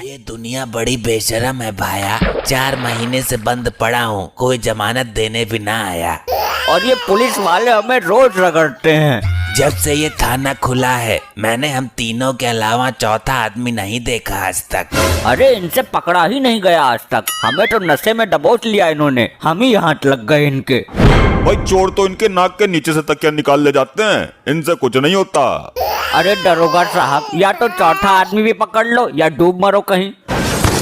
ये दुनिया बड़ी बेशरम है भाया। 4 महीने से बंद पड़ा हूँ, कोई जमानत देने भी ना आया। और ये पुलिस वाले हमें रोज रगड़ते हैं। जब से ये थाना खुला है मैंने हम तीनों के अलावा चौथा आदमी नहीं देखा आज तक। अरे इनसे पकड़ा ही नहीं गया आज तक। हमें तो नशे में दबोच लिया इन्होंने, हम ही हाथ लग गए इनके। भाई चोर तो इनके नाक के नीचे से तकिया निकाल ले जाते हैं, इनसे कुछ नहीं होता। अरे दरोगा साहब, या तो चौथा आदमी भी पकड़ लो या डूब मरो कहीं।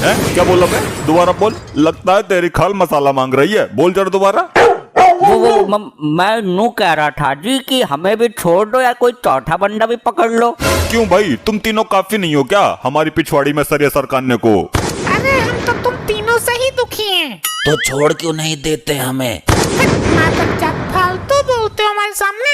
है? क्या बोला मैं? दोबारा बोल। लगता है तेरी खाल मसाला मांग रही है, बोल जरा दोबारा। मैं नू कह रहा था जी कि हमें भी छोड़ दो या कोई चौथा बंदा भी पकड़ लो। क्यों भाई, तुम तीनों काफी नहीं हो क्या हमारी पिछवाड़ी में सरिया सरकाने को? अरे हम तो तुम तीनों से ही दुखी हैं। तो छोड़ क्यों नहीं देते हमें? फालतू बोलते हो हमारे सामने।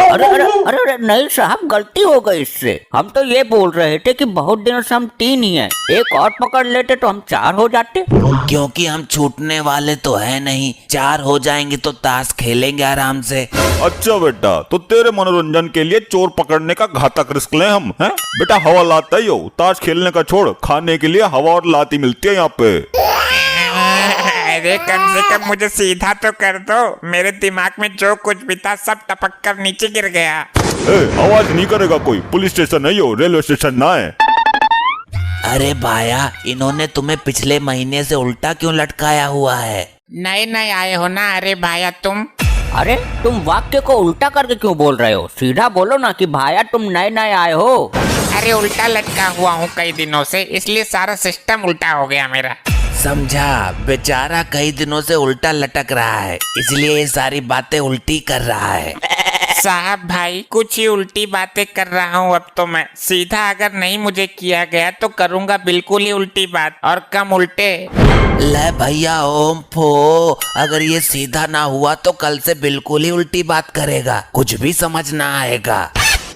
अरे अरे अरे अरे नहीं साहब, गलती हो गई इससे। हम तो ये बोल रहे थे कि बहुत दिनों से हम 3 ही हैं, एक और पकड़ लेते तो हम 4 हो जाते। क्योंकि हम छूटने वाले तो है नहीं, 4 हो जाएंगे तो ताश खेलेंगे आराम से। अच्छा बेटा, तो तेरे मनोरंजन के लिए चोर पकड़ने का घातक रिस्क लें हम, हैं? बेटा हवा लाता ही हो, ताश खेलने का छोड़, खाने के लिए हवा और लाती मिलती है यहाँ पे। अरे कम से कम मुझे सीधा तो कर दो, मेरे दिमाग में जो कुछ भी था सब टपक कर नीचे गिर गया। आवाज नहीं करेगा कोई, पुलिस स्टेशन नहीं हो, रेलवे स्टेशन ना है। अरे भाया, इन्होंने तुम्हें पिछले महीने से उल्टा क्यों लटकाया हुआ है? नए नए आए हो ना? अरे भाया तुम। अरे तुम वाक्य को उल्टा करके क्यों बोल रहे हो? सीधा बोलो ना कि भाया तुम नए नए आए हो। अरे उल्टा लटका हुआ हूँ कई दिनों से, इसलिए सारा सिस्टम उल्टा हो गया मेरा। समझा, बेचारा कई दिनों से उल्टा लटक रहा है, इसलिए ये सारी बातें उल्टी कर रहा है। साहब भाई, कुछ ही उल्टी बातें कर रहा हूँ अब तो मैं। सीधा अगर नहीं मुझे किया गया तो करूँगा बिल्कुल ही उल्टी बात, और कम उल्टे। ले भैया ओम फो, अगर ये सीधा ना हुआ तो कल से बिल्कुल ही उल्टी बात करेगा, कुछ भी समझ ना आएगा।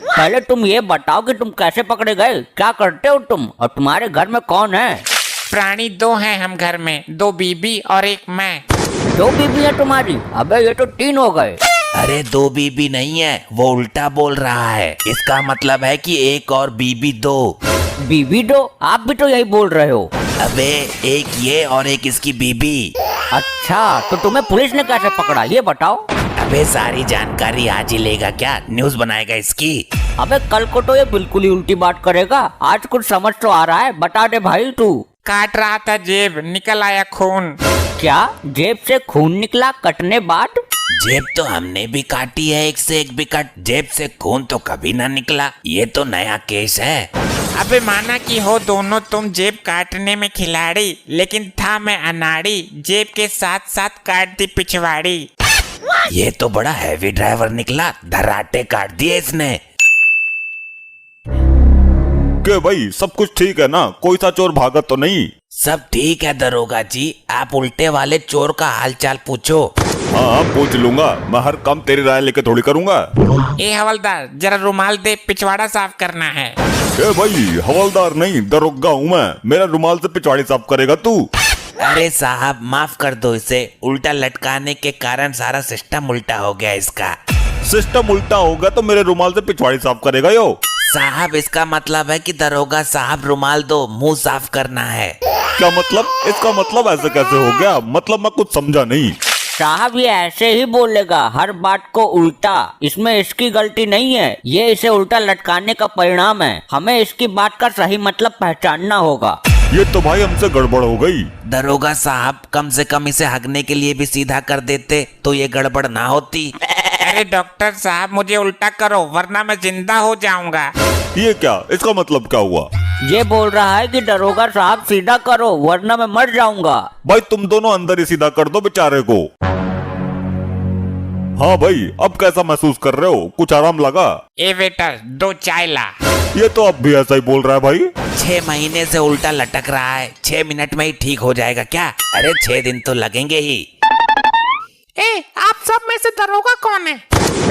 पहले तुम ये बताओ कि तुम कैसे पकड़े गए, क्या करते हो तुम, और तुम्हारे घर में कौन है? प्राणी 2 हैं हम घर में, 2 बीबी और 1 मैं। 2 बीबी है तुम्हारी? अबे ये तो 3 हो गए। अरे 2 बीबी नहीं है, वो उल्टा बोल रहा है। इसका मतलब है कि 1 और बीबी 2। बीबी 2? आप भी तो यही बोल रहे हो। अबे 1 ये और 1 इसकी बीबी। अच्छा, तो तुम्हें पुलिस ने कैसे पकड़ा ये बताओ। अबे सारी जानकारी आज ही लेगा क्या? न्यूज़ बनाएगा इसकी? अबे कल को तो ये बिल्कुल ही उल्टी बात करेगा, आज कुछ समझ तो आ रहा है, बता दे भाई तू। काट रहा था जेब, निकल आया खून। क्या जेब से खून निकला कटने बाद? जेब तो हमने भी काटी है, 1 से 1 भी कट, जेब से खून तो कभी ना निकला। ये तो नया केस है। अबे माना कि हो दोनों तुम जेब काटने में खिलाड़ी, लेकिन था मैं अनाड़ी, जेब के साथ साथ काट दी पिछवाड़ी। ये तो बड़ा हैवी ड्राइवर निकला, धराटे काट दिए इसने। के भाई सब कुछ ठीक है ना? कोई सा चोर भागा तो नहीं? सब ठीक है दरोगा जी, आप उल्टे वाले चोर का हालचाल पूछो। हाँ पूछ लूंगा, मैं हर काम तेरी राय लेके थोड़ी करूंगा। ए हवलदार, जरा रुमाल दे, पिछवाड़ा साफ करना है। ए भाई हवलदार नहीं, दरोगा हूँ मैं, मेरा रुमाल से पिछवाड़ी साफ करेगा तू? अरे साहब माफ कर दो इसे, उल्टा लटकाने के कारण सारा सिस्टम उल्टा हो गया इसका। सिस्टम उल्टा होगा तो मेरे रुमाल से पिछवाड़ी साफ करेगा यो? साहब इसका मतलब है कि दरोगा साहब रुमाल दो, मुंह साफ करना है। क्या मतलब? इसका मतलब ऐसे कैसे हो गया? मतलब मैं कुछ समझा नहीं। साहब ये ऐसे ही बोलेगा हर बात को उल्टा, इसमें इसकी गलती नहीं है, ये इसे उल्टा लटकाने का परिणाम है। हमें इसकी बात का सही मतलब पहचानना होगा। ये तो भाई हमसे गड़बड़ हो गई। दरोगा साहब कम से कम इसे हगने के लिए भी सीधा कर देते तो ये गड़बड़ ना होती। अरे डॉक्टर साहब मुझे उल्टा करो वरना मैं जिंदा हो जाऊंगा। ये क्या? इसका मतलब क्या हुआ? ये बोल रहा है कि दरोगा साहब सीधा करो वरना मैं मर जाऊंगा। भाई तुम दोनों अंदर ही सीधा कर दो बेचारे को। हाँ भाई, अब कैसा महसूस कर रहे हो? कुछ आराम लगा? ए वेटर 2 चाय ला। ये तो अब भी ऐसा ही बोल रहा है भाई। 6 महीने से उल्टा लटक रहा है, 6 मिनट में ही ठीक हो जाएगा क्या? अरे 6 दिन तो लगेंगे ही। ए, आप सब में से दरोगा कौन है?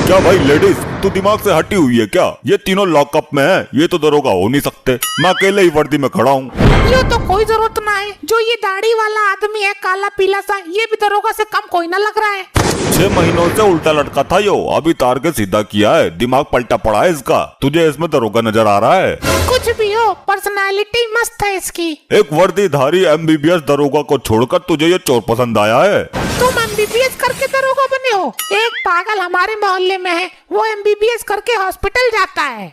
क्या भाई लेडीज, तू दिमाग से हटी हुई है क्या? ये तीनों लॉकअप में है, ये तो दरोगा हो नहीं सकते। मैं अकेले ही वर्दी में खड़ा हूँ। ये तो कोई जरूरत ना है, जो ये दाढ़ी वाला आदमी है काला पीला सा, ये भी दरोगा से कम कोई ना लग रहा है। 6 महीनों से उल्टा लटका था यो, अभी तार के सीधा किया है, दिमाग पलटा पड़ा है इसका। तुझे इसमें दरोगा नजर आ रहा है? कुछ भी हो, पर्सनालिटी मस्त है इसकी। एक वर्दीधारी MBBS दरोगा को छोड़कर तुझे ये चोर पसंद आया है? तुम MBBS करके दरोगा बने हो? एक पागल हमारे मोहल्ले में है, वो MBBS करके हॉस्पिटल जाता है।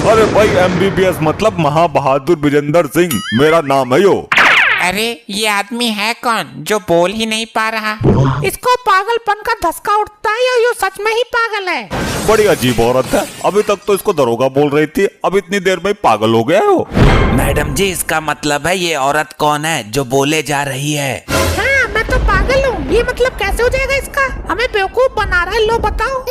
अरे भाई, MBBS मतलब महाबहादुर विजेंद्र सिंह मेरा नाम है यो। अरे ये आदमी है कौन जो बोल ही नहीं पा रहा? इसको पागलपन का धसका उठता है या यो सच में ही पागल है? बड़ी अजीब औरत है, अभी तक तो इसको दरोगा बोल रही थी, अब इतनी देर में ही पागल हो गया हो। मैडम जी, इसका मतलब है ये औरत कौन है जो बोले जा रही है? हाँ, मैं तो पागल हूँ। ये मतलब कैसे हो जाएगा इसका? हमें बेवकूफ बना रहा है, लो बताओ।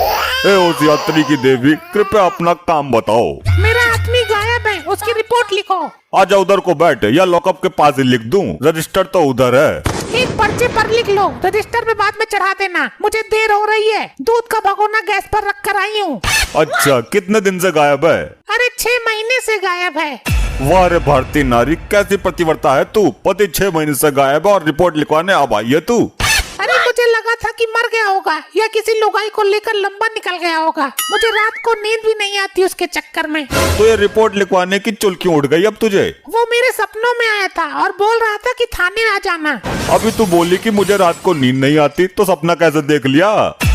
ए उस यात्री की देवी, कृपया अपना काम बताओ। मेरा आदमी गायब है, उसकी रिपोर्ट लिखो। आजा उधर को बैठ, या लॉकअप के पास ही लिख दूं, रजिस्टर तो उधर है। एक पर्चे पर लिख लो, रजिस्टर में बाद में चढ़ा देना। मुझे देर हो रही है, दूध का भगोना गैस पर रख कर आई हूँ। अच्छा, कितने दिन से गायब है? अरे 6 महीने से गायब है। वाह रे भारतीय नारी, कैसी प्रतिवर्ता है तू। पति 6 महीने से गायब है और रिपोर्ट लिखवाने अब आई है तू। अरे मुझे लगा था कि मर गया होगा या किसी लुगाई को लेकर लंबा निकल गया होगा। मुझे रात को नींद भी नहीं आती उसके चक्कर में। तो ये रिपोर्ट लिखवाने की चुल क्यों उड़ गई अब तुझे? वो मेरे सपनों में आया था और बोल रहा था कि थाने आ जाना। अभी तू बोली कि मुझे रात को नींद नहीं आती, तो सपना कैसे देख लिया?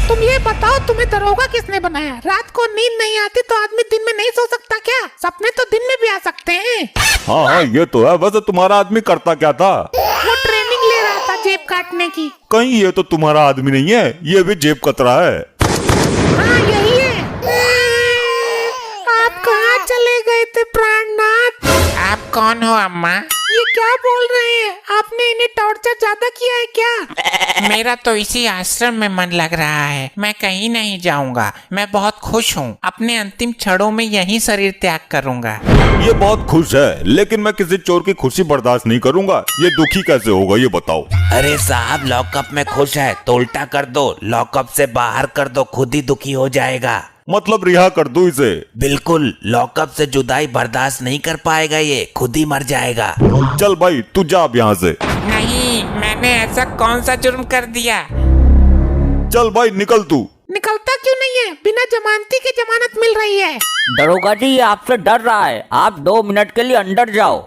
तुम ये बताओ, तुम्हें दरोगा किसने बनाया? रात को नींद नहीं आती तो आदमी दिन में नहीं सो सकता क्या? सपने तो दिन में भी आ सकते हैं। हाँ, ये तो है। वैसे तुम्हारा आदमी करता क्या था? वो ट्रेनिंग ले रहा था जेब काटने की। कहीं ये तो तुम्हारा आदमी नहीं है, ये भी जेब कतरा है। हाँ, यही है। आप कहाँ चले गए थे प्राणनाथ? आप कौन हो अम्मा? ये क्या बोल रहे हैं? आपने इन्हें टॉर्चर ज्यादा किया है क्या? मेरा तो इसी आश्रम में मन लग रहा है, मैं कहीं नहीं जाऊंगा। मैं बहुत खुश हूँ, अपने अंतिम क्षणों में यहीं शरीर त्याग करूंगा। ये बहुत खुश है, लेकिन मैं किसी चोर की खुशी बर्दाश्त नहीं करूंगा। ये दुखी कैसे होगा ये बताओ? अरे साहब, लॉकअप में खुश है तो उल्टा कर दो, लॉकअप से बाहर कर दो, खुद ही दुखी हो जाएगा। मतलब रिहा कर दूं इसे? बिल्कुल, लॉकअप से जुदाई बर्दाश्त नहीं कर पाएगा, ये खुद ही मर जाएगा। चल भाई, तू जा अब यहाँ से। नहीं, मैंने ऐसा कौन सा जुर्म कर दिया? चल भाई, निकल तू। निकलता क्यों नहीं है? बिना जमानती की जमानत मिल रही है। दरोगा जी, ये आपसे डर रहा है, आप 2 मिनट के लिए अंदर जाओ।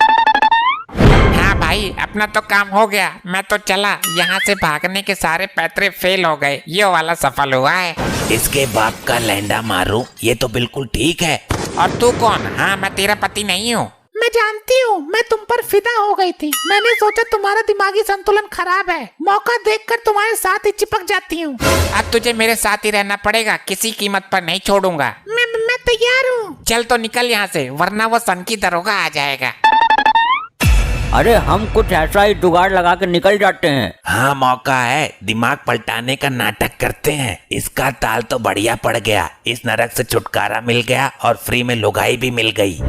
हाँ भाई, अपना तो काम हो गया, मैं तो चला। यहाँ से भागने के सारे पैतरे फेल हो गए, ये वाला सफल हुआ है। इसके बाप का लैंडा मारूं, ये तो बिल्कुल ठीक है। और तू कौन? हाँ, मैं तेरा पति नहीं हूँ। मैं जानती हूँ, मैं तुम पर फिदा हो गई थी। मैंने सोचा तुम्हारा दिमागी संतुलन खराब है, मौका देखकर तुम्हारे साथ ही चिपक जाती हूँ। अब तुझे मेरे साथ ही रहना पड़ेगा, किसी कीमत पर नहीं छोड़ूंगा। मैं तैयार हूँ। चल तो निकल यहाँ से, वरना वो सन की दरोगा आ जाएगा। अरे हम कुछ ऐसा ही जुगाड़ लगा के निकल जाते हैं। हाँ, मौका है, दिमाग पलटाने का नाटक करते हैं। इसका ताल तो बढ़िया पड़ गया, इस नरक से छुटकारा मिल गया और फ्री में लुगाई भी मिल गई।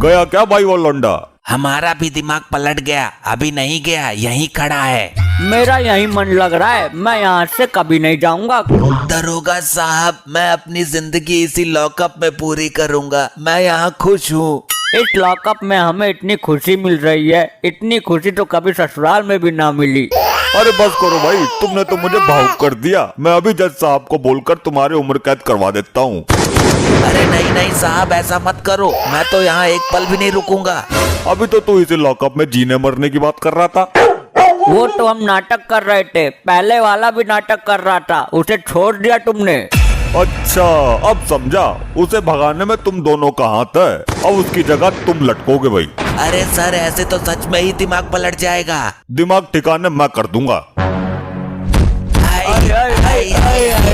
गया क्या भाई वो लौंडा? हमारा भी दिमाग पलट गया, अभी नहीं गया, यहीं खड़ा है। मेरा यही मन लग रहा है, मैं यहाँ से कभी नहीं जाऊंगा। दरोगा साहब, मैं अपनी जिंदगी इसी लॉकअप में पूरी करूंगा, मैं यहाँ खुश हूँ। इस लॉकअप में हमें इतनी खुशी मिल रही है, इतनी खुशी तो कभी ससुराल में भी ना मिली। अरे बस करो भाई, तुमने तो मुझे भावुक कर दिया। मैं अभी जज साहब को बोलकर तुम्हारी उम्र कैद करवा देता हूँ। अरे नहीं नहीं साहब, ऐसा मत करो, मैं तो यहाँ एक पल भी नहीं रुकूंगा। अभी तो तू इसी लॉकअप में जीने मरने की बात कर रहा था। वो तो हम नाटक कर रहे थे, पहले वाला भी नाटक कर रहा था, उसे छोड़ दिया तुमने। अच्छा, अब समझा, उसे भगाने में तुम दोनों का हाथ है, अब उसकी जगह तुम लटकोगे भाई। अरे सर, ऐसे तो सच में ही दिमाग पलट जाएगा। दिमाग ठिकाने मैं कर दूंगा। आई, आई, आई, आई, आई।